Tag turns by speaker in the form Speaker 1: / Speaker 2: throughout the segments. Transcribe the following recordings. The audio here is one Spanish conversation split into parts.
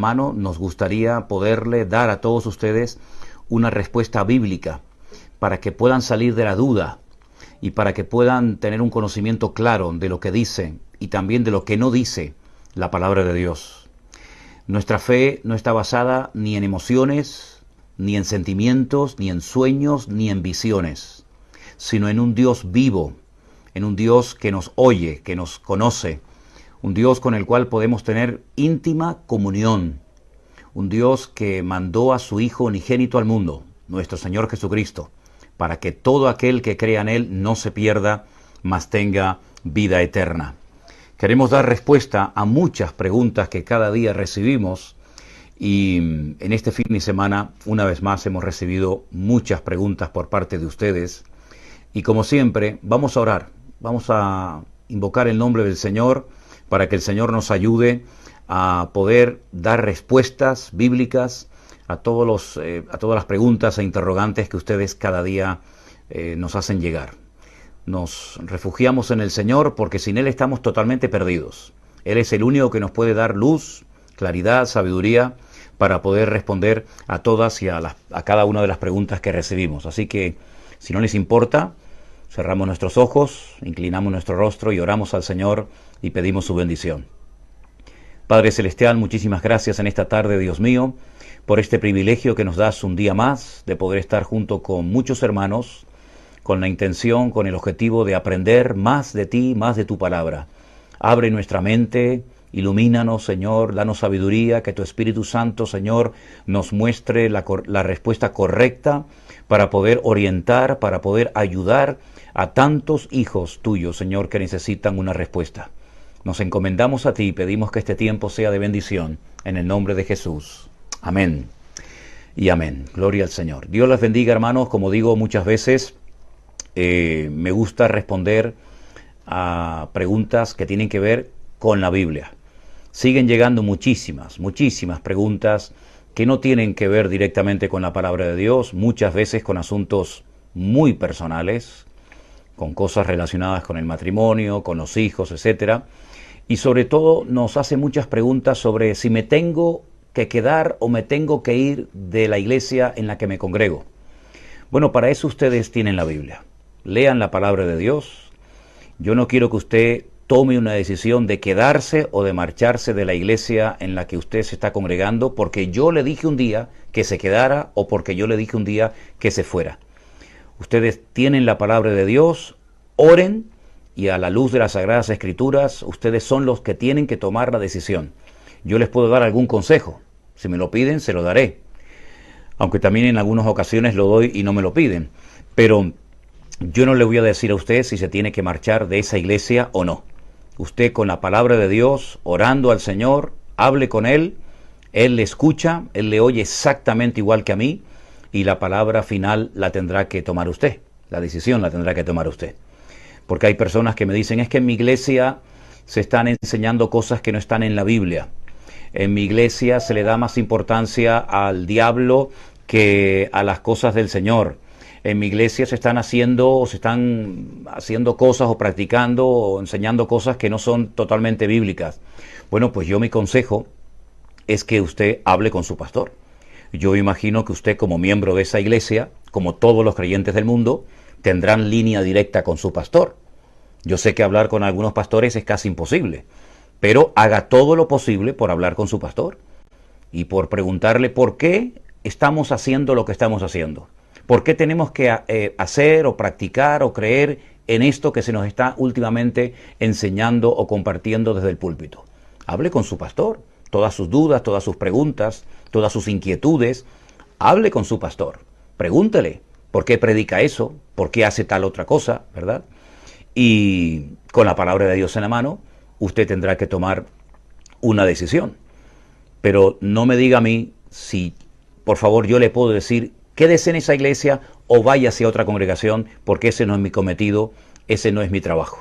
Speaker 1: Hermano, nos gustaría poderle dar a todos ustedes una respuesta bíblica para que puedan salir de la duda y para que puedan tener un conocimiento claro de lo que dice y también de lo que no dice la palabra de Dios. Nuestra fe no está basada ni en emociones, ni en sentimientos, ni en sueños, ni en visiones, sino en un Dios vivo, en un Dios que nos oye, que nos conoce, un Dios con el cual podemos tener íntima comunión, un Dios que mandó a su Hijo unigénito al mundo, nuestro Señor Jesucristo, para que todo aquel que crea en Él no se pierda, mas tenga vida eterna. Queremos dar respuesta a muchas preguntas que cada día recibimos y en este fin de semana, una vez más, hemos recibido muchas preguntas por parte de ustedes y como siempre, vamos a orar, vamos a invocar el nombre del Señor para que el Señor nos ayude a poder dar respuestas bíblicas a todas las preguntas e interrogantes que ustedes cada día nos hacen llegar. Nos refugiamos en el Señor porque sin Él estamos totalmente perdidos. Él es el único que nos puede dar luz, claridad, sabiduría para poder responder a todas y a cada una de las preguntas que recibimos. Así que, si no les importa, cerramos nuestros ojos, inclinamos nuestro rostro y oramos al Señor y pedimos su bendición. Padre Celestial, muchísimas gracias en esta tarde, Dios mío, por este privilegio que nos das un día más de poder estar junto con muchos hermanos, con la intención, con el objetivo de aprender más de ti, más de tu palabra. Abre nuestra mente, ilumínanos, Señor, danos sabiduría, que tu Espíritu Santo, Señor, nos muestre la respuesta correcta para poder orientar, para poder ayudar a tantos hijos tuyos, Señor, que necesitan una respuesta. Nos encomendamos a ti y pedimos que este tiempo sea de bendición, en el nombre de Jesús. Amén y amén. Gloria al Señor. Dios les bendiga, hermanos. Como digo muchas veces, me gusta responder a preguntas que tienen que ver con la Biblia. Siguen llegando muchísimas preguntas que no tienen que ver directamente con la palabra de Dios, muchas veces con asuntos muy personales, con cosas relacionadas con el matrimonio, con los hijos, etcétera. Y sobre todo nos hace muchas preguntas sobre si me tengo que quedar o me tengo que ir de la iglesia en la que me congrego. Bueno, para eso ustedes tienen la Biblia. Lean la palabra de Dios. Yo no quiero que usted tome una decisión de quedarse o de marcharse de la iglesia en la que usted se está congregando porque yo le dije un día que se quedara o porque yo le dije un día que se fuera. Ustedes tienen la palabra de Dios, oren y a la luz de las Sagradas Escrituras, ustedes son los que tienen que tomar la decisión. Yo les puedo dar algún consejo. Si me lo piden, se lo daré. Aunque también en algunas ocasiones lo doy y no me lo piden. Pero yo no le voy a decir a usted si se tiene que marchar de esa iglesia o no. Usted con la palabra de Dios, orando al Señor, hable con Él le escucha, Él le oye exactamente igual que a mí, y la palabra final la tendrá que tomar usted. La decisión la tendrá que tomar usted. Porque hay personas que me dicen, es que en mi iglesia se están enseñando cosas que no están en la Biblia. En mi iglesia se le da más importancia al diablo que a las cosas del Señor. En mi iglesia se están haciendo cosas o practicando o enseñando cosas que no son totalmente bíblicas. Bueno, pues mi consejo es que usted hable con su pastor. Yo imagino que usted, como miembro de esa iglesia, como todos los creyentes del mundo, tendrán línea directa con su pastor. Yo sé que hablar con algunos pastores es casi imposible, pero haga todo lo posible por hablar con su pastor y por preguntarle por qué estamos haciendo lo que estamos haciendo. ¿Por qué tenemos que hacer o practicar o creer en esto que se nos está últimamente enseñando o compartiendo desde el púlpito? Hable con su pastor. Todas sus dudas, todas sus preguntas, todas sus inquietudes, hable con su pastor. Pregúntele por qué predica eso, por qué hace tal otra cosa, ¿verdad? Y con la palabra de Dios en la mano, usted tendrá que tomar una decisión. Pero no me diga a mí si, por favor, yo le puedo decir, quédese en esa iglesia o vaya hacia otra congregación, porque ese no es mi cometido, ese no es mi trabajo.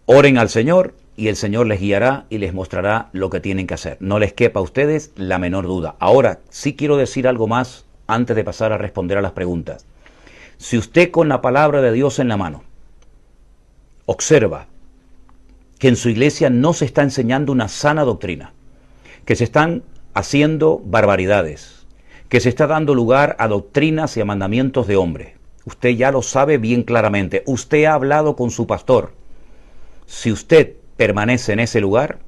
Speaker 1: Oren al Señor y el Señor les guiará y les mostrará lo que tienen que hacer. No les quepa a ustedes la menor duda. Ahora, sí quiero decir algo más antes de pasar a responder a las preguntas. Si usted con la palabra de Dios en la mano observa que en su iglesia no se está enseñando una sana doctrina, que se están haciendo barbaridades, que se está dando lugar a doctrinas y a mandamientos de hombre. Usted ya lo sabe bien claramente. Usted ha hablado con su pastor. Si usted permanece en ese lugar,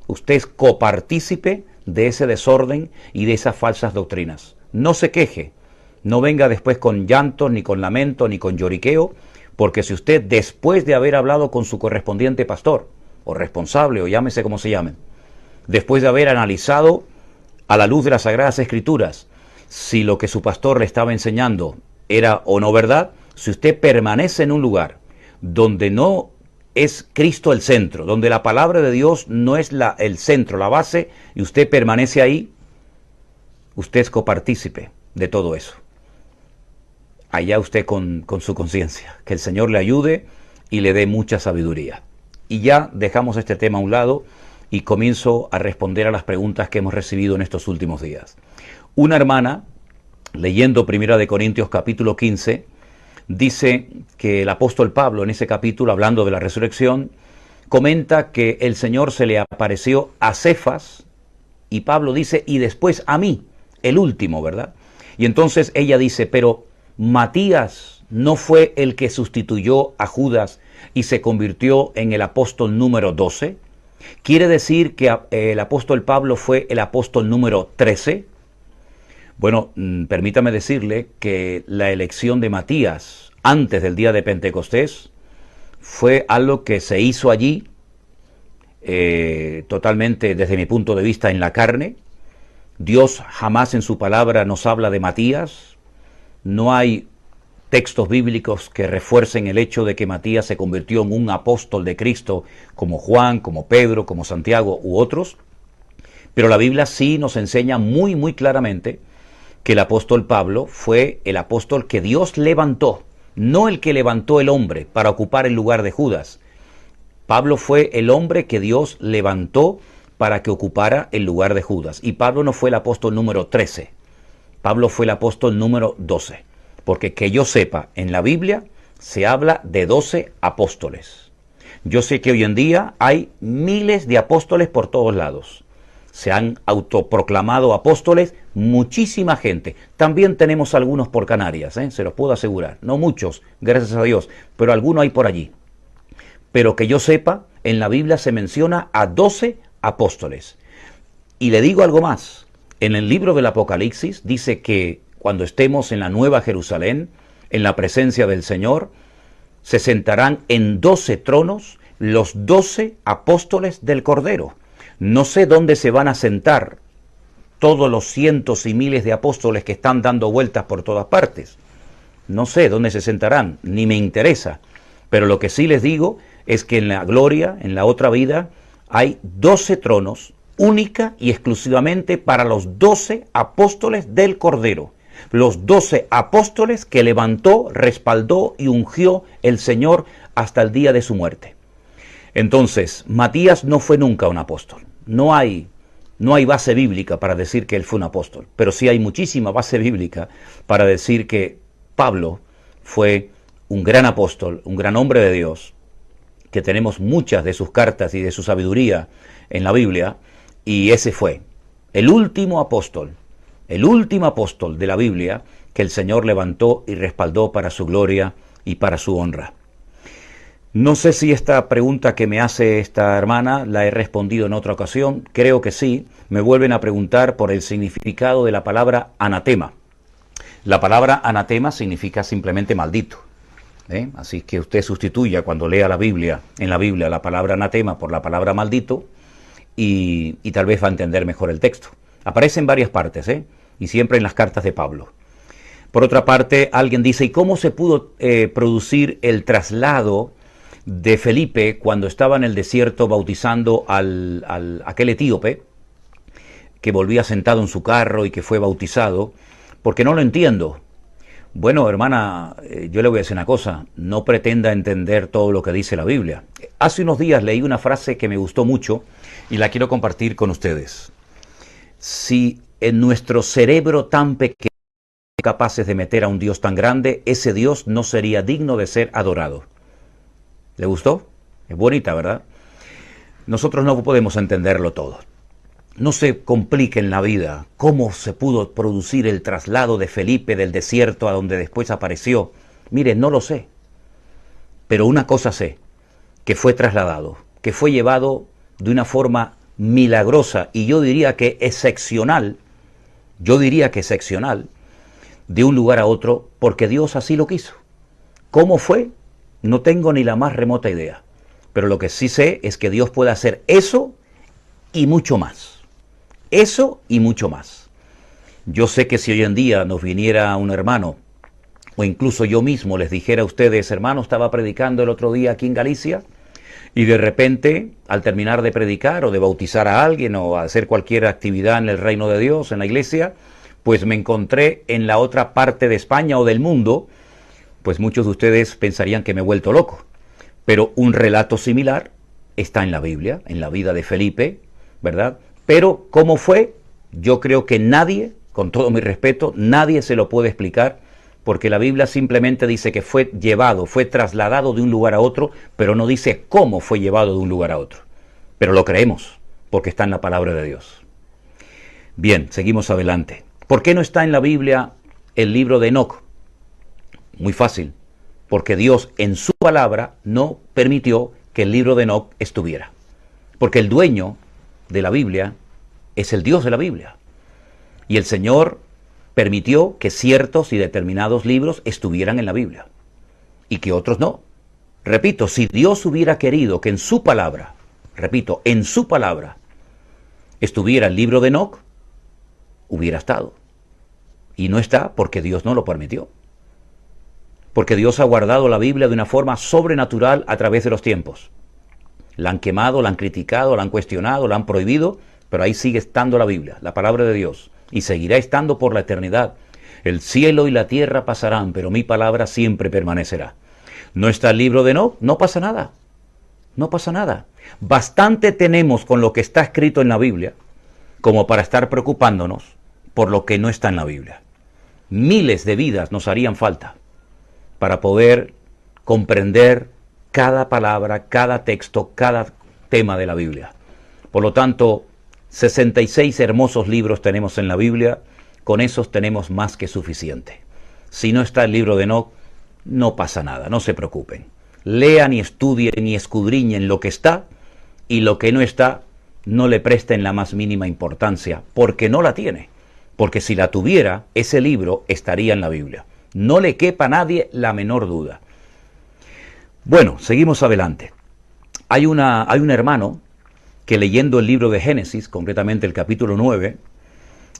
Speaker 1: usted es copartícipe de ese desorden y de esas falsas doctrinas. No se queje. No venga después con llanto, ni con lamento, ni con lloriqueo, porque si usted, después de haber hablado con su correspondiente pastor, o responsable, o llámese como se llame, después de haber analizado a la luz de las Sagradas Escrituras si lo que su pastor le estaba enseñando era o no verdad, si usted permanece en un lugar donde no es Cristo el centro, donde la palabra de Dios no es el centro, la base, y usted permanece ahí, usted es copartícipe de todo eso. Allá usted con su conciencia, que el Señor le ayude y le dé mucha sabiduría. Y ya dejamos este tema a un lado y comienzo a responder a las preguntas que hemos recibido en estos últimos días. Una hermana, leyendo 1 Corintios capítulo 15, dice que el apóstol Pablo en ese capítulo, hablando de la resurrección, comenta que el Señor se le apareció a Cefas, y Pablo dice, y después a mí, el último, ¿verdad? Y entonces ella dice, pero Matías no fue el que sustituyó a Judas y se convirtió en el apóstol número 12. ¿Quiere decir que el apóstol Pablo fue el apóstol número 13? Bueno, permítame decirle que la elección de Matías antes del día de Pentecostés fue algo que se hizo allí, totalmente desde mi punto de vista en la carne. Dios jamás en su palabra nos habla de Matías. No hay textos bíblicos que refuercen el hecho de que Matías se convirtió en un apóstol de Cristo como Juan, como Pedro, como Santiago u otros. Pero la Biblia sí nos enseña muy, muy claramente que el apóstol Pablo fue el apóstol que Dios levantó, no el que levantó el hombre para ocupar el lugar de Judas. Pablo fue el hombre que Dios levantó para que ocupara el lugar de Judas. Y Pablo no fue el apóstol número 13, Pablo fue el apóstol número 12. Porque que yo sepa, en la Biblia se habla de 12 apóstoles. Yo sé que hoy en día hay miles de apóstoles por todos lados. Se han autoproclamado apóstoles muchísima gente. También tenemos algunos por Canarias, se los puedo asegurar. No muchos, gracias a Dios, pero algunos hay por allí. Pero que yo sepa, en la Biblia se menciona a 12 apóstoles. Y le digo algo más. En el libro del Apocalipsis dice que cuando estemos en la Nueva Jerusalén, en la presencia del Señor, se sentarán en 12 tronos los 12 apóstoles del Cordero. No sé dónde se van a sentar todos los cientos y miles de apóstoles que están dando vueltas por todas partes. No sé dónde se sentarán, ni me interesa. Pero lo que sí les digo es que en la gloria, en la otra vida, hay 12 tronos, única y exclusivamente para los 12 apóstoles del Cordero. Los 12 apóstoles que levantó, respaldó y ungió el Señor hasta el día de su muerte. Entonces, Matías no fue nunca un apóstol. No hay base bíblica para decir que él fue un apóstol, pero sí hay muchísima base bíblica para decir que Pablo fue un gran apóstol, un gran hombre de Dios, que tenemos muchas de sus cartas y de su sabiduría en la Biblia, y ese fue el último apóstol de la Biblia que el Señor levantó y respaldó para su gloria y para su honra. No sé si esta pregunta que me hace esta hermana la he respondido en otra ocasión, creo que sí. Me vuelven a preguntar por el significado de la palabra anatema. La palabra anatema significa simplemente maldito. Así que usted sustituya cuando lea la Biblia, en la Biblia, la palabra anatema por la palabra maldito y tal vez va a entender mejor el texto. Aparece en varias partes, y siempre en las cartas de Pablo. Por otra parte, alguien dice, ¿y cómo se pudo producir el traslado de Felipe cuando estaba en el desierto bautizando aquel etíope que volvía sentado en su carro y que fue bautizado? Porque no lo entiendo. Bueno, hermana, yo le voy a decir una cosa, no pretenda entender todo lo que dice la Biblia. Hace unos días leí una frase que me gustó mucho y la quiero compartir con ustedes. Si en nuestro cerebro tan pequeño capaces de meter a un Dios tan grande, ese Dios no sería digno de ser adorado. ¿Le gustó? Es bonita, ¿verdad? Nosotros no podemos entenderlo todo. no se compliquen la vida. ¿Cómo se pudo producir el traslado de Felipe del desierto a donde después apareció? Miren, no lo sé. Pero una cosa sé, que fue trasladado, que fue llevado de una forma milagrosa y yo diría que excepcional, de un lugar a otro, porque Dios así lo quiso. ¿Cómo fue? No tengo ni la más remota idea. Pero lo que sí sé es que Dios puede hacer eso y mucho más. Eso y mucho más. Yo sé que si hoy en día nos viniera un hermano, o incluso yo mismo les dijera a ustedes, hermano, estaba predicando el otro día aquí en Galicia, y de repente, al terminar de predicar o de bautizar a alguien o hacer cualquier actividad en el reino de Dios, en la iglesia, pues me encontré en la otra parte de España o del mundo, pues muchos de ustedes pensarían que me he vuelto loco. Pero un relato similar está en la Biblia, en la vida de Felipe, ¿verdad? Pero ¿cómo fue? Yo creo que nadie, con todo mi respeto, nadie se lo puede explicar, porque la Biblia simplemente dice que fue llevado, fue trasladado de un lugar a otro, pero no dice cómo fue llevado de un lugar a otro. Pero lo creemos, porque está en la palabra de Dios. Bien, seguimos adelante. ¿Por qué no está en la Biblia el libro de Enoc? Muy fácil, porque Dios en su palabra no permitió que el libro de Enoc estuviera. Porque el dueño de la Biblia es el Dios de la Biblia. Y el Señor permitió que ciertos y determinados libros estuvieran en la Biblia y que otros no. Repito, si Dios hubiera querido que en su palabra, repito, en su palabra estuviera el libro de Enoc, hubiera estado. Y no está porque Dios no lo permitió. Porque Dios ha guardado la Biblia de una forma sobrenatural a través de los tiempos. La han quemado, la han criticado, la han cuestionado, la han prohibido, pero ahí sigue estando la Biblia, la palabra de Dios, y seguirá estando por la eternidad. El cielo y la tierra pasarán, pero mi palabra siempre permanecerá. ¿No está el libro de Enoc? No pasa nada. No pasa nada. Bastante tenemos con lo que está escrito en la Biblia como para estar preocupándonos por lo que no está en la Biblia. Miles de vidas nos harían falta para poder comprender cada palabra, cada texto, cada tema de la Biblia. Por lo tanto, 66 hermosos libros tenemos en la Biblia, con esos tenemos más que suficiente. Si no está el libro de Enoc, no pasa nada, no se preocupen. Lean y estudien y escudriñen lo que está, y lo que no está, no le presten la más mínima importancia, porque no la tiene. Porque si la tuviera, ese libro estaría en la Biblia. No le quepa a nadie la menor duda. Bueno, seguimos adelante. Hay un hermano que leyendo el libro de Génesis, concretamente el capítulo 9,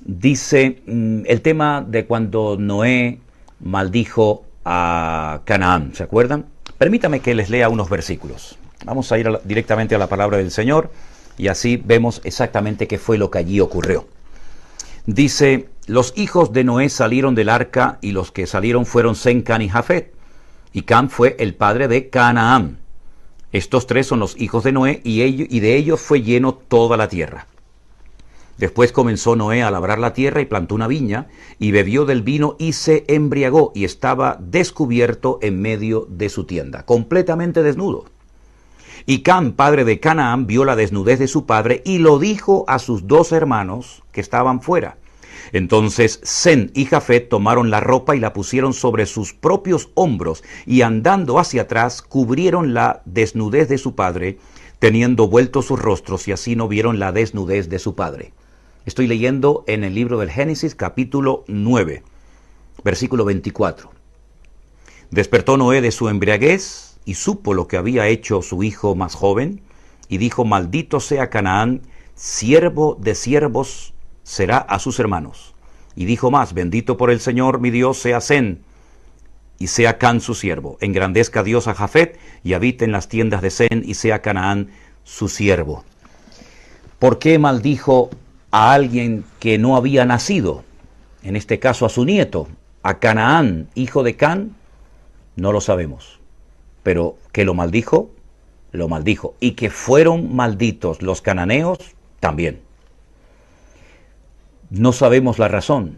Speaker 1: dice el tema de cuando Noé maldijo a Canaán. ¿Se acuerdan? Permítame que les lea unos versículos. Vamos a ir directamente a la palabra del Señor y así vemos exactamente qué fue lo que allí ocurrió. Dice, los hijos de Noé salieron del arca y los que salieron fueron Sem, Cam y Jafet. Y Cam fue el padre de Canaán. Estos tres son los hijos de Noé y de ellos fue lleno toda la tierra. Después comenzó Noé a labrar la tierra y plantó una viña y bebió del vino y se embriagó y estaba descubierto en medio de su tienda, completamente desnudo. Y Cam, padre de Canaán, vio la desnudez de su padre y lo dijo a sus dos hermanos que estaban fuera. Entonces Sem y Jafet tomaron la ropa y la pusieron sobre sus propios hombros y andando hacia atrás cubrieron la desnudez de su padre, teniendo vueltos sus rostros y así no vieron la desnudez de su padre. Estoy leyendo en el libro del Génesis capítulo 9, versículo 24. Despertó Noé de su embriaguez y supo lo que había hecho su hijo más joven y dijo, maldito sea Canaán, siervo de siervos será a sus hermanos. Y dijo más, bendito por el Señor mi Dios sea Sem, y sea Cam su siervo. Engrandezca Dios a Jafet, y habite en las tiendas de Sem, y sea Canaán su siervo. ¿Por qué maldijo a alguien que no había nacido? En este caso a su nieto, a Canaán, hijo de Cam, no lo sabemos. Pero que lo maldijo, lo maldijo. Y que fueron malditos los cananeos, también. No sabemos la razón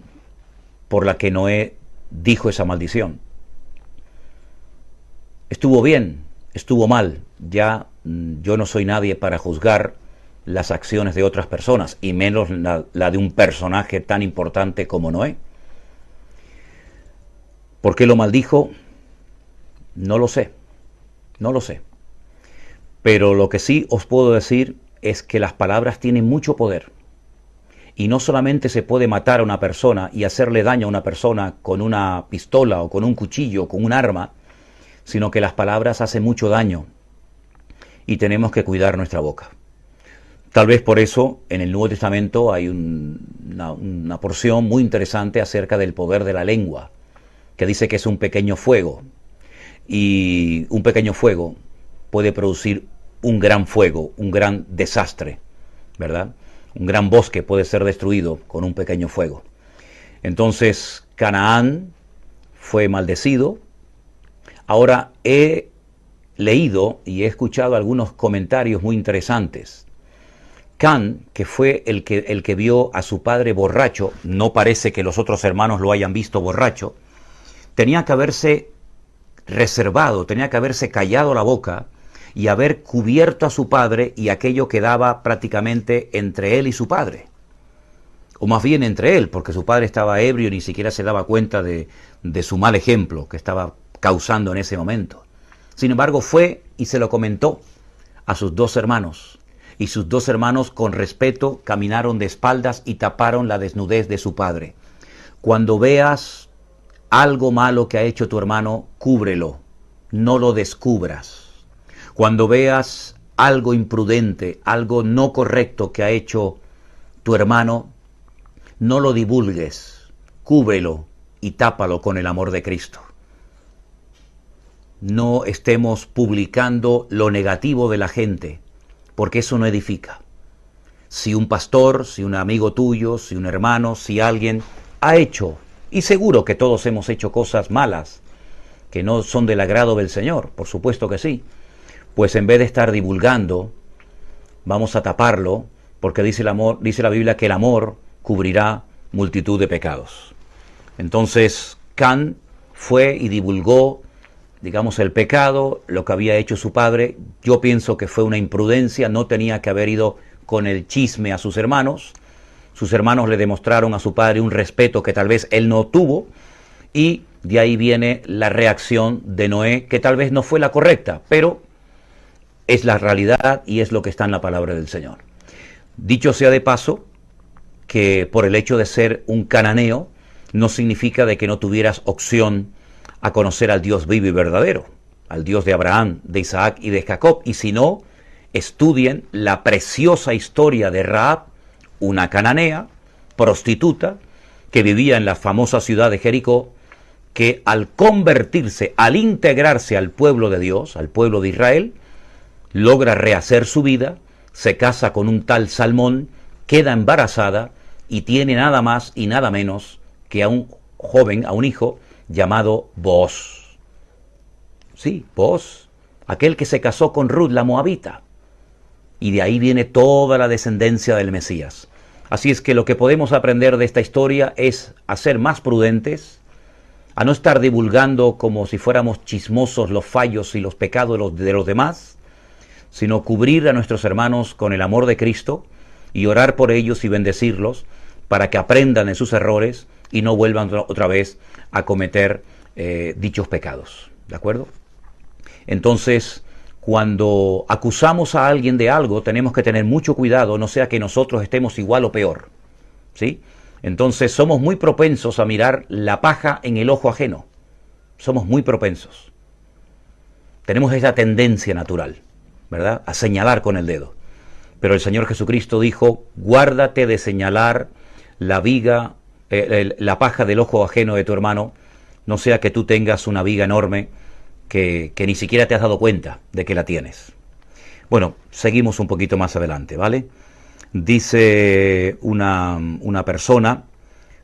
Speaker 1: por la que Noé dijo esa maldición. Estuvo bien, estuvo mal. Ya yo no soy nadie para juzgar las acciones de otras personas, y menos la de un personaje tan importante como Noé. ¿Por qué lo maldijo? No lo sé, no lo sé. Pero lo que sí os puedo decir es que las palabras tienen mucho poder. Y no solamente se puede matar a una persona y hacerle daño a una persona con una pistola o con un cuchillo o con un arma, sino que las palabras hacen mucho daño y tenemos que cuidar nuestra boca. Tal vez por eso en el Nuevo Testamento hay una porción muy interesante acerca del poder de la lengua, que dice que es un pequeño fuego, y un pequeño fuego puede producir un gran fuego, un gran desastre, ¿verdad? Un gran bosque puede ser destruido con un pequeño fuego. Entonces Canaán fue maldecido. Ahora he leído y he escuchado algunos comentarios muy interesantes. Can, que fue el que vio a su padre borracho, no parece que los otros hermanos lo hayan visto borracho, tenía que haberse reservado, tenía que haberse callado la boca y haber cubierto a su padre y aquello quedaba prácticamente entre él y su padre. O más bien entre él, porque su padre estaba ebrio y ni siquiera se daba cuenta de su mal ejemplo que estaba causando en ese momento. Sin embargo, fue y se lo comentó a sus dos hermanos. Y sus dos hermanos, con respeto, caminaron de espaldas y taparon la desnudez de su padre. Cuando veas algo malo que ha hecho tu hermano, cúbrelo, no lo descubras. Cuando veas algo imprudente, algo no correcto que ha hecho tu hermano, no lo divulgues, cúbrelo y tápalo con el amor de Cristo. No estemos publicando lo negativo de la gente, porque eso no edifica. Si un pastor, si un amigo tuyo, si un hermano, si alguien ha hecho, y seguro que todos hemos hecho cosas malas, que no son del agrado del Señor, por supuesto que sí, pues en vez de estar divulgando, vamos a taparlo, porque dice la Biblia que el amor cubrirá multitud de pecados. Entonces Can fue y divulgó, digamos, el pecado, lo que había hecho su padre. Yo pienso que fue una imprudencia, no tenía que haber ido con el chisme a sus hermanos. Sus hermanos le demostraron a su padre un respeto que tal vez él no tuvo, y de ahí viene la reacción de Noé, que tal vez no fue la correcta, pero es la realidad y es lo que está en la palabra del Señor. Dicho sea de paso, que por el hecho de ser un cananeo, no significa de que no tuvieras opción a conocer al Dios vivo y verdadero, al Dios de Abraham, de Isaac y de Jacob. Y si no, estudien la preciosa historia de Rahab, una cananea, prostituta, que vivía en la famosa ciudad de Jericó, que al convertirse, al integrarse al pueblo de Dios, al pueblo de Israel, logra rehacer su vida, se casa con un tal Salmón, queda embarazada y tiene nada más y nada menos que a un joven, a un hijo llamado Booz. Sí, Booz, aquel que se casó con Ruth la Moabita. Y de ahí viene toda la descendencia del Mesías. Así es que lo que podemos aprender de esta historia es a ser más prudentes, a no estar divulgando como si fuéramos chismosos los fallos y los pecados de los demás, sino cubrir a nuestros hermanos con el amor de Cristo y orar por ellos y bendecirlos para que aprendan de sus errores y no vuelvan otra vez a cometer dichos pecados. ¿De acuerdo? Entonces, cuando acusamos a alguien de algo, tenemos que tener mucho cuidado, no sea que nosotros estemos igual o peor. ¿Sí? Entonces, somos muy propensos a mirar la paja en el ojo ajeno. Somos muy propensos. Tenemos esa tendencia natural, ¿verdad?, a señalar con el dedo. Pero el Señor Jesucristo dijo: guárdate de señalar la viga, la paja del ojo ajeno de tu hermano, no sea que tú tengas una viga enorme que ni siquiera te has dado cuenta de que la tienes. Bueno, seguimos un poquito más adelante, ¿vale? Dice una persona: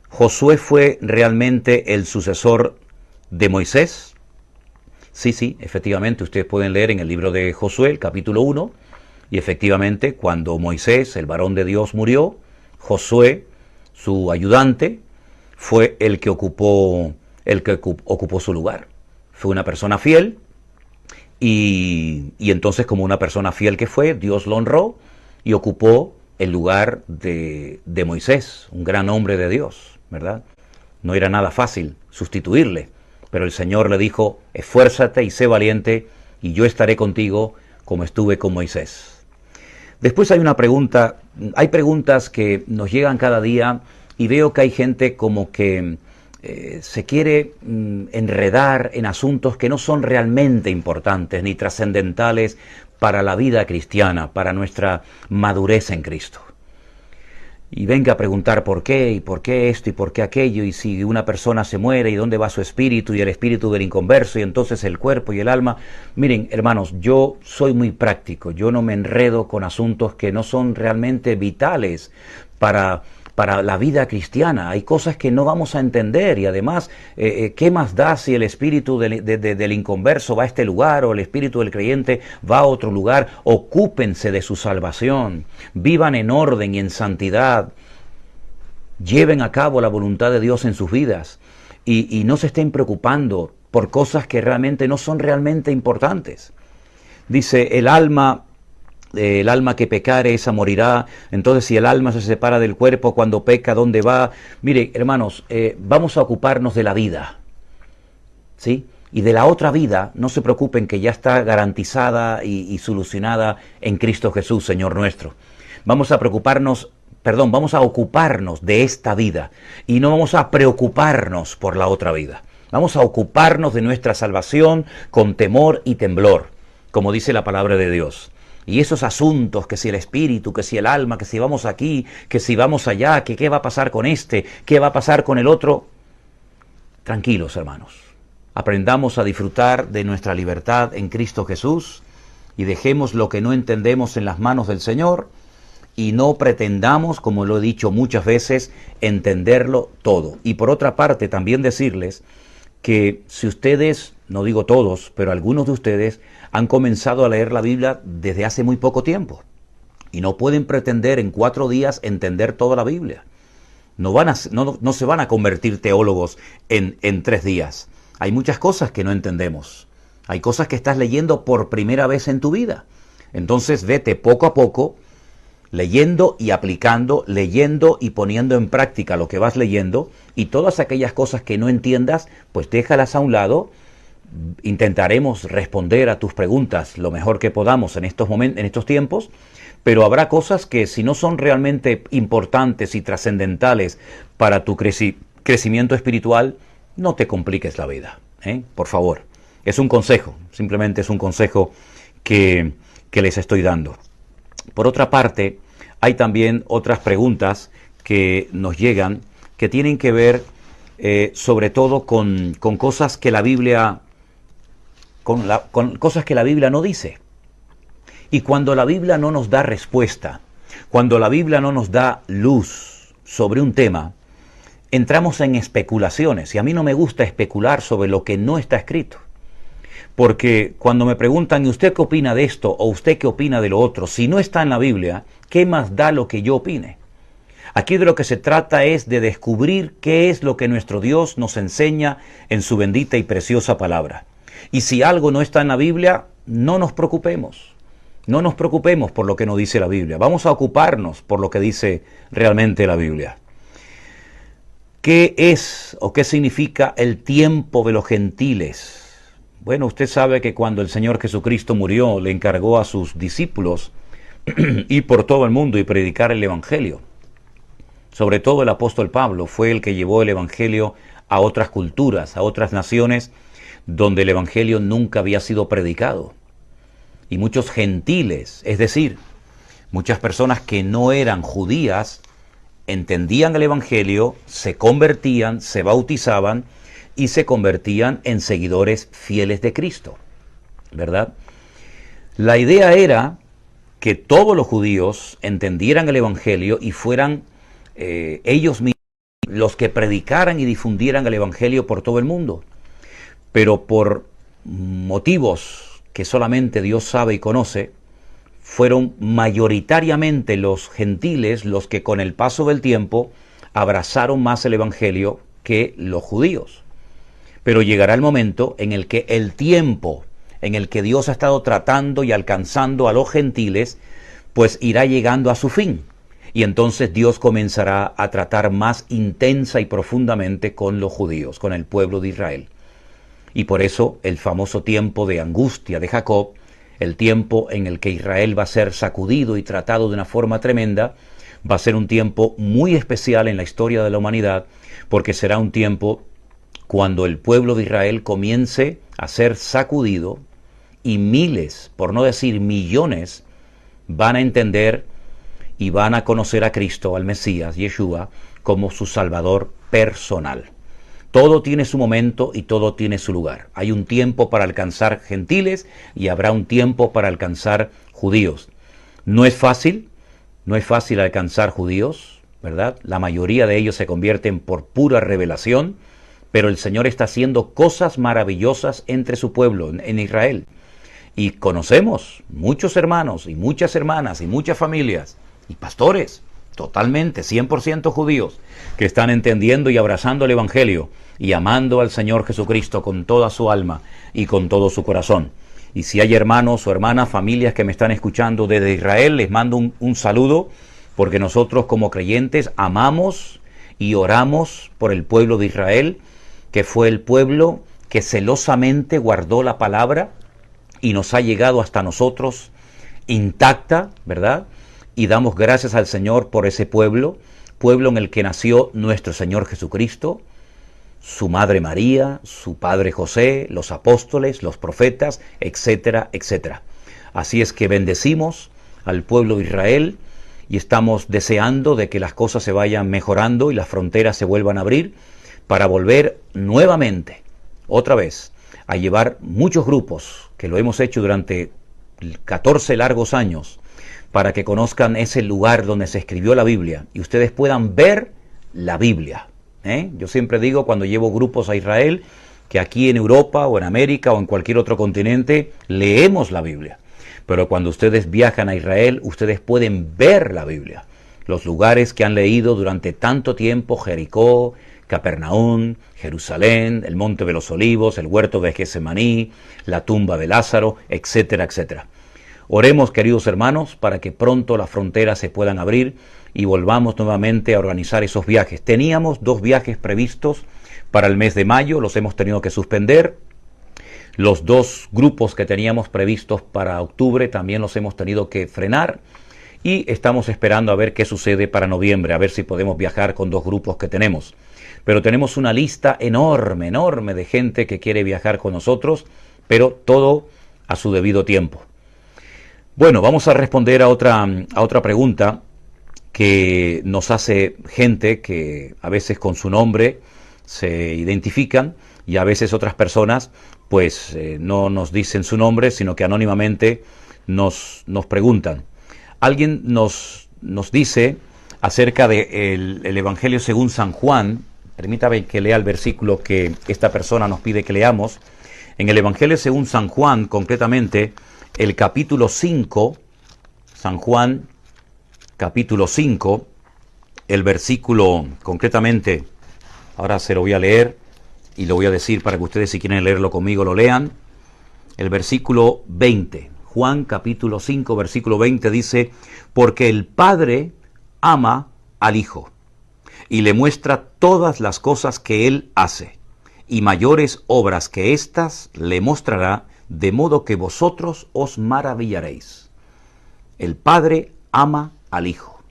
Speaker 1: ¿Josué fue realmente el sucesor de Moisés? Sí, efectivamente, ustedes pueden leer en el libro de Josué, el capítulo 1, y efectivamente, cuando Moisés, el varón de Dios, murió, Josué, su ayudante, fue el que ocupó su lugar. Fue una persona fiel, y entonces, como una persona fiel que fue, Dios lo honró y ocupó el lugar de Moisés, un gran hombre de Dios, ¿verdad? No era nada fácil sustituirle, pero el Señor le dijo, esfuérzate y sé valiente, y yo estaré contigo como estuve con Moisés. Después hay una pregunta, hay preguntas que nos llegan cada día, y veo que hay gente como que se quiere enredar en asuntos que no son realmente importantes ni trascendentales para la vida cristiana, para nuestra madurez en Cristo. Y venga a preguntar por qué, y por qué esto, y por qué aquello, y si una persona se muere, y dónde va su espíritu, y el espíritu del inconverso, y entonces el cuerpo y el alma. Miren, hermanos, yo soy muy práctico, yo no me enredo con asuntos que no son realmente vitales para la vida cristiana. Hay cosas que no vamos a entender, y además, ¿qué más da si el espíritu del inconverso va a este lugar o el espíritu del creyente va a otro lugar? Ocúpense de su salvación, vivan en orden y en santidad, lleven a cabo la voluntad de Dios en sus vidas y no se estén preocupando por cosas que realmente no son realmente importantes. Dice, el alma que pecare, esa morirá. Entonces, si el alma se separa del cuerpo cuando peca, ¿dónde va? Mire, hermanos, vamos a ocuparnos de la vida, ¿sí? Y de la otra vida, no se preocupen, que ya está garantizada y solucionada en Cristo Jesús, Señor nuestro. Vamos a ocuparnos de esta vida y no vamos a preocuparnos por la otra vida. Vamos a ocuparnos de nuestra salvación con temor y temblor, como dice la palabra de Dios. Y esos asuntos, que si el espíritu, que si el alma, que si vamos aquí, que si vamos allá, que qué va a pasar con este, qué va a pasar con el otro. Tranquilos, hermanos. Aprendamos a disfrutar de nuestra libertad en Cristo Jesús y dejemos lo que no entendemos en las manos del Señor y no pretendamos, como lo he dicho muchas veces, entenderlo todo. Y por otra parte, también decirles que si ustedes, no digo todos, pero algunos de ustedes han comenzado a leer la Biblia desde hace muy poco tiempo y no pueden pretender en 4 días entender toda la Biblia. No se van a convertir teólogos en 3 días. Hay muchas cosas que no entendemos. Hay cosas que estás leyendo por primera vez en tu vida. Entonces vete poco a poco, leyendo y aplicando, leyendo y poniendo en práctica lo que vas leyendo, y todas aquellas cosas que no entiendas, pues déjalas a un lado. Intentaremos responder a tus preguntas lo mejor que podamos en estos tiempos, pero habrá cosas que si no son realmente importantes y trascendentales para tu crecimiento espiritual, no te compliques la vida, por favor. Es un consejo, simplemente es un consejo que les estoy dando. Por otra parte, hay también otras preguntas que nos llegan que tienen que ver sobre todo con cosas que la Biblia con cosas que la Biblia no dice. Y cuando la Biblia no nos da respuesta, cuando la Biblia no nos da luz sobre un tema, entramos en especulaciones. Y a mí no me gusta especular sobre lo que no está escrito. Porque cuando me preguntan, ¿y usted qué opina de esto? ¿O usted qué opina de lo otro? Si no está en la Biblia, ¿qué más da lo que yo opine? Aquí de lo que se trata es de descubrir qué es lo que nuestro Dios nos enseña en su bendita y preciosa palabra. Y si algo no está en la Biblia, no nos preocupemos. No nos preocupemos por lo que nos dice la Biblia. Vamos a ocuparnos por lo que dice realmente la Biblia. ¿Qué es o qué significa el tiempo de los gentiles? Bueno, usted sabe que cuando el Señor Jesucristo murió, le encargó a sus discípulos ir por todo el mundo y predicar el Evangelio. Sobre todo el apóstol Pablo fue el que llevó el Evangelio a otras culturas, a otras naciones, donde el Evangelio nunca había sido predicado. Y muchos gentiles, es decir, muchas personas que no eran judías, entendían el Evangelio, se convertían, se bautizaban y se convertían en seguidores fieles de Cristo, ¿verdad? La idea era que todos los judíos entendieran el Evangelio y fueran ellos mismos los que predicaran y difundieran el Evangelio por todo el mundo. Pero por motivos que solamente Dios sabe y conoce, fueron mayoritariamente los gentiles los que con el paso del tiempo abrazaron más el Evangelio que los judíos. Pero llegará el momento en el que el tiempo en el que Dios ha estado tratando y alcanzando a los gentiles pues irá llegando a su fin. Y entonces Dios comenzará a tratar más intensa y profundamente con los judíos, con el pueblo de Israel. Y por eso el famoso tiempo de angustia de Jacob, el tiempo en el que Israel va a ser sacudido y tratado de una forma tremenda, va a ser un tiempo muy especial en la historia de la humanidad, porque será un tiempo cuando el pueblo de Israel comience a ser sacudido y miles, por no decir millones, van a entender y van a conocer a Cristo, al Mesías, Yeshua, como su Salvador personal. Todo tiene su momento y todo tiene su lugar. Hay un tiempo para alcanzar gentiles y habrá un tiempo para alcanzar judíos. No es fácil alcanzar judíos, ¿verdad? La mayoría de ellos se convierten por pura revelación, pero el Señor está haciendo cosas maravillosas entre su pueblo, en Israel. Y conocemos muchos hermanos y muchas hermanas y muchas familias y pastores, totalmente, 100% judíos, que están entendiendo y abrazando el Evangelio y amando al Señor Jesucristo con toda su alma y con todo su corazón. Y si hay hermanos o hermanas, familias que me están escuchando desde Israel, les mando un saludo, porque nosotros como creyentes amamos y oramos por el pueblo de Israel, que fue el pueblo que celosamente guardó la palabra y nos ha llegado hasta nosotros intacta, ¿verdad? Y damos gracias al Señor por ese pueblo en el que nació nuestro Señor Jesucristo, su madre María, su padre José, los apóstoles, los profetas, etcétera, etcétera. Así es que bendecimos al pueblo de Israel y estamos deseando de que las cosas se vayan mejorando y las fronteras se vuelvan a abrir para volver nuevamente, otra vez, a llevar muchos grupos, que lo hemos hecho durante 14 largos años, para que conozcan ese lugar donde se escribió la Biblia y ustedes puedan ver la Biblia. Yo siempre digo cuando llevo grupos a Israel que aquí en Europa o en América o en cualquier otro continente leemos la Biblia. Pero cuando ustedes viajan a Israel, ustedes pueden ver la Biblia. Los lugares que han leído durante tanto tiempo, Jericó, Capernaum, Jerusalén, el Monte de los Olivos, el huerto de Getsemaní, la tumba de Lázaro, etcétera, etcétera. Oremos, queridos hermanos, para que pronto las fronteras se puedan abrir y volvamos nuevamente a organizar esos viajes. Teníamos 2 viajes previstos para el mes de mayo, los hemos tenido que suspender. Los 2 grupos que teníamos previstos para octubre también los hemos tenido que frenar. Y estamos esperando a ver qué sucede para noviembre, a ver si podemos viajar con 2 grupos que tenemos. Pero tenemos una lista enorme, enorme de gente que quiere viajar con nosotros, pero todo a su debido tiempo. Bueno, vamos a responder a otra pregunta que nos hace gente que a veces con su nombre se identifican y a veces otras personas pues no nos dicen su nombre, sino que anónimamente nos preguntan. Alguien nos dice acerca del Evangelio según San Juan. Permítame que lea el versículo que esta persona nos pide que leamos. En el Evangelio según San Juan, concretamente, el capítulo 5, San Juan, capítulo 5, el versículo, concretamente, ahora se lo voy a leer y lo voy a decir para que ustedes, si quieren leerlo conmigo, lo lean. El versículo 20, Juan capítulo 5, versículo 20 dice: porque el Padre ama al Hijo y le muestra todas las cosas que Él hace, y mayores obras que éstas le mostrará, de modo que vosotros os maravillaréis. El Padre ama al Hijo.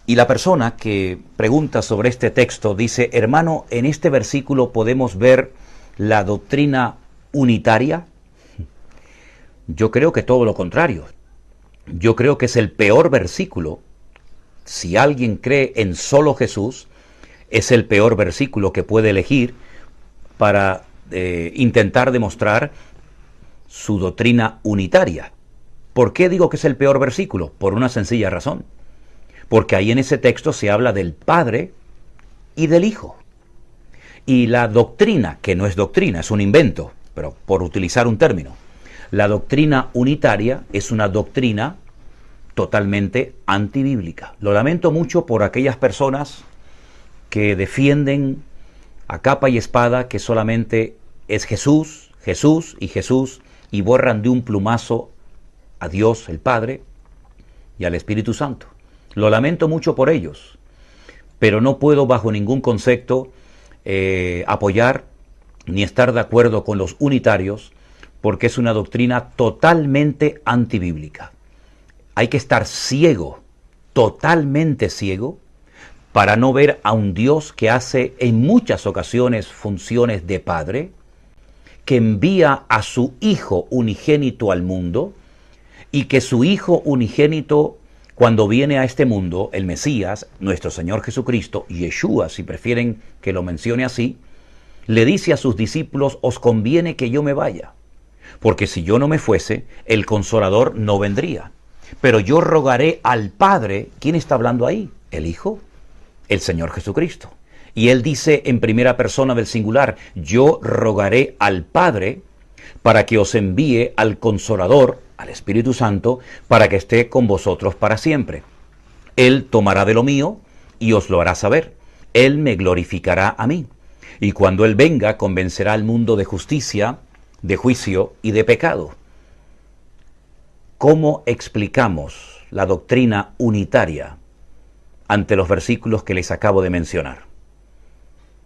Speaker 1: Y la persona que pregunta sobre este texto dice: hermano, ¿en este versículo podemos ver la doctrina unitaria? Yo creo que todo lo contrario. Yo creo que es el peor versículo. Si alguien cree en solo Jesús, es el peor versículo que puede elegir para intentar demostrar su doctrina unitaria. ¿Por qué digo que es el peor versículo? Por una sencilla razón. Porque ahí en ese texto se habla del Padre y del Hijo. Y la doctrina, que no es doctrina, es un invento, pero por utilizar un término, la doctrina unitaria es una doctrina totalmente antibíblica. Lo lamento mucho por aquellas personas que defienden a capa y espada que solamente es Jesús, Jesús y Jesús, y borran de un plumazo a Dios el Padre, y al Espíritu Santo. Lo lamento mucho por ellos, pero no puedo bajo ningún concepto apoyar ni estar de acuerdo con los unitarios, porque es una doctrina totalmente antibíblica. Hay que estar ciego, totalmente ciego, para no ver a un Dios que hace en muchas ocasiones funciones de Padre, que envía a su Hijo unigénito al mundo, y que su Hijo unigénito, cuando viene a este mundo, el Mesías, nuestro Señor Jesucristo, Yeshua, si prefieren que lo mencione así, le dice a sus discípulos: os conviene que yo me vaya, porque si yo no me fuese, el Consolador no vendría. Pero yo rogaré al Padre. ¿Quién está hablando ahí? El Hijo, el Señor Jesucristo. Y él dice en primera persona del singular: yo rogaré al Padre para que os envíe al Consolador, al Espíritu Santo, para que esté con vosotros para siempre. Él tomará de lo mío y os lo hará saber. Él me glorificará a mí. Y cuando Él venga, convencerá al mundo de justicia, de juicio y de pecado. ¿Cómo explicamos la doctrina unitaria ante los versículos que les acabo de mencionar?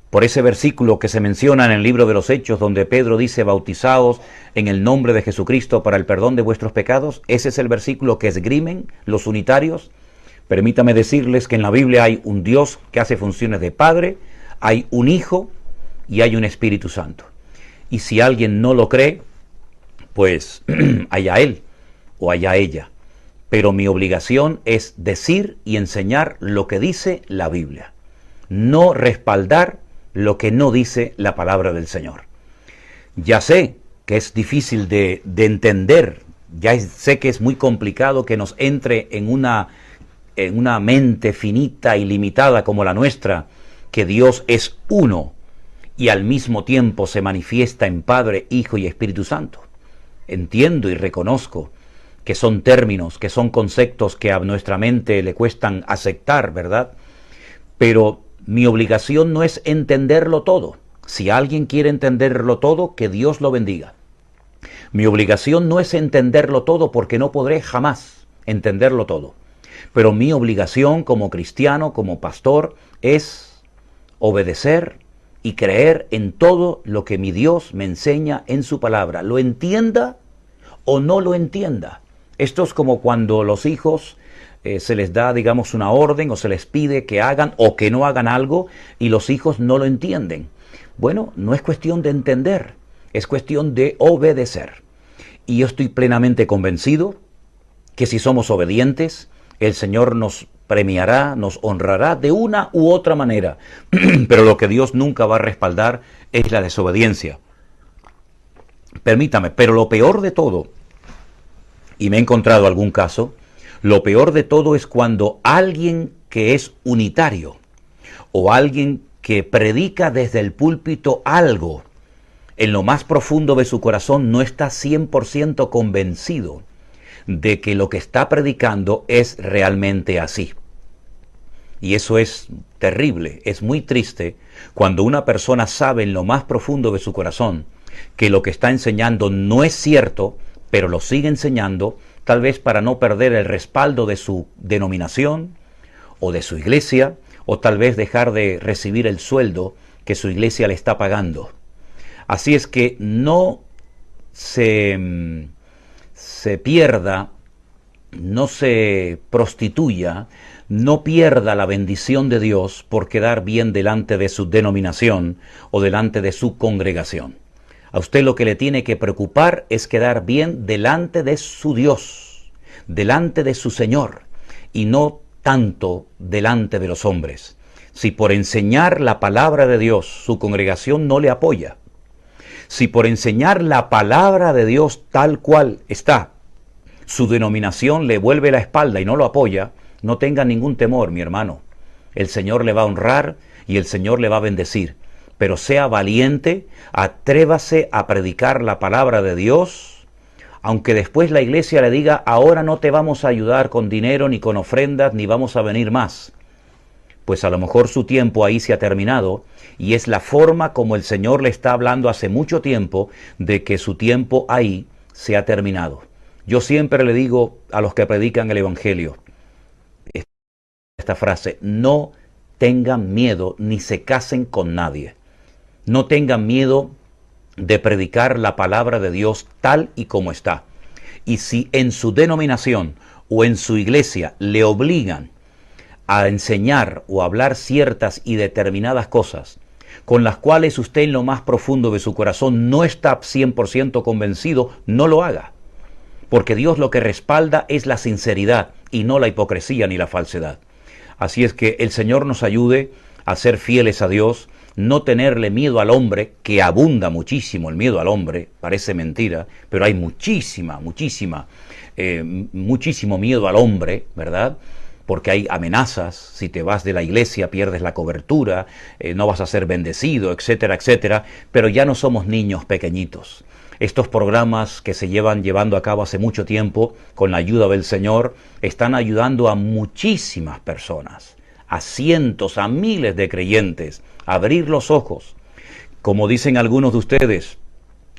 Speaker 1: Por ese versículo que se menciona en el libro de los Hechos, donde Pedro dice: bautizaos en el nombre de Jesucristo para el perdón de vuestros pecados, ese es el versículo que esgrimen los unitarios. Permítame decirles que en la Biblia hay un Dios que hace funciones de Padre, hay un Hijo y hay un Espíritu Santo. Y si alguien no lo cree, pues allá él o allá ella. Pero mi obligación es decir y enseñar lo que dice la Biblia, no respaldar lo que no dice la palabra del Señor. Ya sé que es difícil de entender, sé que es muy complicado que nos entre en una mente finita y limitada como la nuestra, que Dios es uno y al mismo tiempo se manifiesta en Padre, Hijo y Espíritu Santo. Entiendo y reconozco que son términos, que son conceptos que a nuestra mente le cuestan aceptar, ¿verdad? Pero mi obligación no es entenderlo todo. Si alguien quiere entenderlo todo, que Dios lo bendiga. Mi obligación no es entenderlo todo, porque no podré jamás entenderlo todo. Pero mi obligación como cristiano, como pastor, es obedecer y creer en todo lo que mi Dios me enseña en su palabra. Lo entienda o no lo entienda. Esto es como cuando los hijos se les da, digamos, una orden o se les pide que hagan o que no hagan algo y los hijos no lo entienden. Bueno, no es cuestión de entender, es cuestión de obedecer. Y yo estoy plenamente convencido que si somos obedientes, el Señor nos premiará, nos honrará de una u otra manera. Pero lo que Dios nunca va a respaldar es la desobediencia. Permítame, pero lo peor de todo, y me he encontrado algún caso, lo peor de todo es cuando alguien que es unitario o alguien que predica desde el púlpito algo, en lo más profundo de su corazón no está 100% convencido de que lo que está predicando es realmente así. Y eso es terrible, es muy triste cuando una persona sabe en lo más profundo de su corazón que lo que está enseñando no es cierto, pero lo sigue enseñando, tal vez para no perder el respaldo de su denominación o de su iglesia, o tal vez dejar de recibir el sueldo que su iglesia le está pagando. Así es que no se pierda, no se prostituya, no pierda la bendición de Dios por quedar bien delante de su denominación o delante de su congregación. A usted lo que le tiene que preocupar es quedar bien delante de su Dios, delante de su Señor, y no tanto delante de los hombres. Si por enseñar la palabra de Dios su congregación no le apoya, si por enseñar la palabra de Dios tal cual está, su denominación le vuelve la espalda y no lo apoya, no tenga ningún temor, mi hermano. El Señor le va a honrar y el Señor le va a bendecir. Pero sea valiente, atrévase a predicar la palabra de Dios, aunque después la iglesia le diga: ahora no te vamos a ayudar con dinero ni con ofrendas, ni vamos a venir más. Pues a lo mejor su tiempo ahí se ha terminado, y es la forma como el Señor le está hablando hace mucho tiempo de que su tiempo ahí se ha terminado. Yo siempre le digo a los que predican el Evangelio esta frase: no tengan miedo ni se casen con nadie. No tengan miedo de predicar la palabra de Dios tal y como está. Y si en su denominación o en su iglesia le obligan a enseñar o a hablar ciertas y determinadas cosas con las cuales usted en lo más profundo de su corazón no está 100% convencido, no lo haga. Porque Dios lo que respalda es la sinceridad y no la hipocresía ni la falsedad. Así es que el Señor nos ayude a ser fieles a Dios, no tenerle miedo al hombre, que abunda muchísimo el miedo al hombre, parece mentira, pero hay muchísimo miedo al hombre, ¿verdad? Porque hay amenazas, si te vas de la iglesia pierdes la cobertura, no vas a ser bendecido, etcétera, etcétera, pero ya no somos niños pequeñitos. Estos programas que se llevando a cabo hace mucho tiempo, con la ayuda del Señor, están ayudando a muchísimas personas, a cientos, a miles de creyentes, a abrir los ojos, como dicen algunos de ustedes,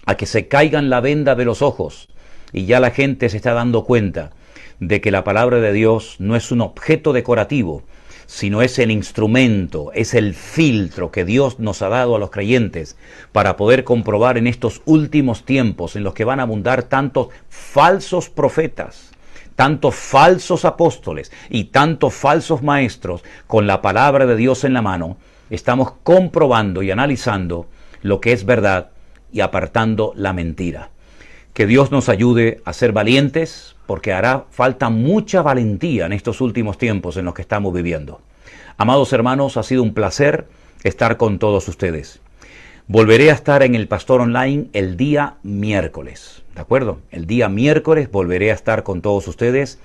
Speaker 1: a que se caigan la venda de los ojos, y ya la gente se está dando cuenta de que la palabra de Dios no es un objeto decorativo, sino es el instrumento, es el filtro que Dios nos ha dado a los creyentes para poder comprobar en estos últimos tiempos en los que van a abundar tantos falsos profetas, tantos falsos apóstoles y tantos falsos maestros con la palabra de Dios en la mano. Estamos comprobando y analizando lo que es verdad y apartando la mentira. Que Dios nos ayude a ser valientes, porque hará falta mucha valentía en estos últimos tiempos en los que estamos viviendo. Amados hermanos, ha sido un placer estar con todos ustedes. Volveré a estar en el Pastor Online el día miércoles, ¿de acuerdo? El día miércoles volveré a estar con todos ustedes.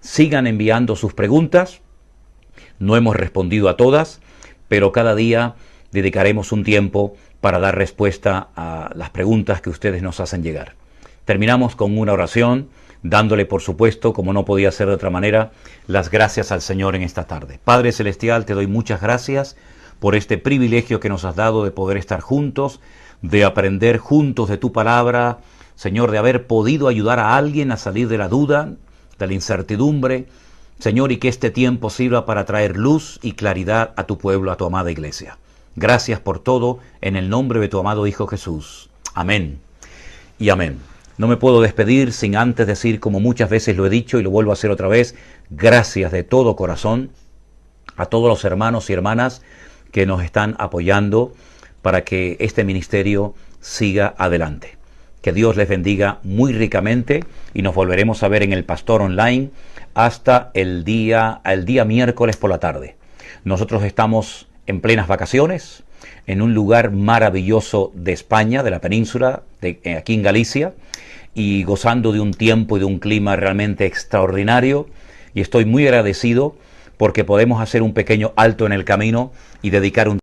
Speaker 1: Sigan enviando sus preguntas. No hemos respondido a todas, pero cada día dedicaremos un tiempo para dar respuesta a las preguntas que ustedes nos hacen llegar. Terminamos con una oración, dándole, por supuesto, como no podía ser de otra manera, las gracias al Señor en esta tarde. Padre Celestial, te doy muchas gracias por este privilegio que nos has dado de poder estar juntos, de aprender juntos de tu palabra, Señor, de haber podido ayudar a alguien a salir de la duda, de la incertidumbre, Señor, y que este tiempo sirva para traer luz y claridad a tu pueblo, a tu amada iglesia. Gracias por todo, en el nombre de tu amado Hijo Jesús. Amén y amén. No me puedo despedir sin antes decir, como muchas veces lo he dicho y lo vuelvo a hacer otra vez, gracias de todo corazón a todos los hermanos y hermanas que nos están apoyando para que este ministerio siga adelante. Que Dios les bendiga muy ricamente y nos volveremos a ver en el Pastor Online hasta el día miércoles por la tarde. Nosotros estamos en plenas vacaciones en un lugar maravilloso de España, de la península, aquí en Galicia, y gozando de un tiempo y de un clima realmente extraordinario, y estoy muy agradecido porque podemos hacer un pequeño alto en el camino y dedicar un